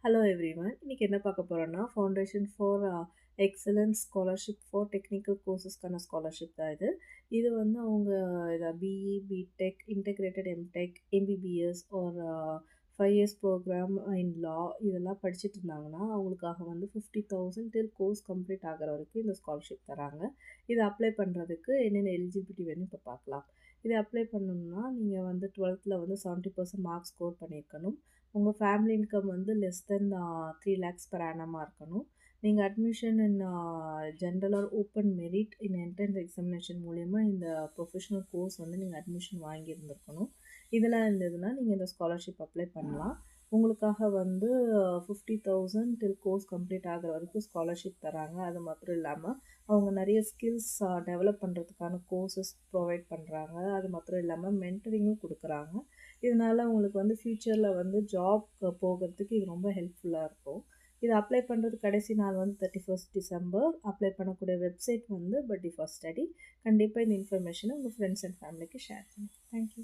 Hello everyone. இன்னைக்கு என்ன பார்க்க போறோம்னா, foundation for excellence scholarship for technical கோர்சஸ்க்கான ஸ்காலர்ஷிப் தான் இது. இது வந்து அவங்க இத BE, BTech, integrated MTech, MBBS or 5 years program in law இதெல்லாம் படிச்சுட்டு இருந்தாங்கன்னா, அவங்களுக்காக வந்து 50,000 டில் கோர்ஸ் கம்ப்ளீட் ஆகுற வரைக்கும் இந்த ஸ்காலர்ஷிப் தராங்க. இத அப்ளை பண்ணுறதுக்கு என்னென்ன எலிஜிபிலிட்டி வேணும் இப்போ பார்க்கலாம். இத அப்ளை பண்ணணும்னா, நீங்க வந்து 12th வந்து 70% மார்க்ஸ் ஸ்கோர் பண்ணியிருக்கணும். உங்கள் ஃபேமிலி இன்கம் வந்து லெஸ் தென் 3 லேக்ஸ் பெர் ஆனமாக இருக்கணும். நீங்கள் admission in general or open merit in entrance examination மூலயமா இந்த ப்ரொஃபஷனல் கோர்ஸ் வந்து நீங்கள் அட்மிஷன் வாங்கியிருந்துருக்கணும். இதெல்லாம் இருந்ததுன்னா நீங்கள் இந்த ஸ்காலர்ஷிப் அப்ளை பண்ணலாம். உங்களுக்காக வந்து 50,000 டில் கோர்ஸ் கம்ப்ளீட் ஆகிற வரைக்கும் ஸ்காலர்ஷிப் தராங்க. அது மாத்திரம் இல்லாமல் அவங்க நிறைய ஸ்கில்ஸ் டெவலப் பண்ணுறதுக்கான கோர்சஸ் ப்ரொவைட் பண்ணுறாங்க. அது மாத்திரம் இல்லாமல் மென்டரிங்கும் கொடுக்குறாங்க. இதனால் உங்களுக்கு வந்து ஃப்யூச்சரில் வந்து ஜாப் போகிறதுக்கு இது ரொம்ப ஹெல்ப்ஃபுல்லாக இருக்கும். இதை அப்ளை பண்ணுறது கடைசி நாள் வந்து 31st டிசம்பர். அப்ளை பண்ணக்கூடிய வெப்சைட் வந்து பட்டி ஃபார் ஸ்டடி. கண்டிப்பாக இந்த இன்ஃபர்மேஷனை உங்கள் ஃப்ரெண்ட்ஸ் அண்ட் ஃபேமிலிக்கு ஷேர் பண்ணுங்கள். தேங்க்யூ.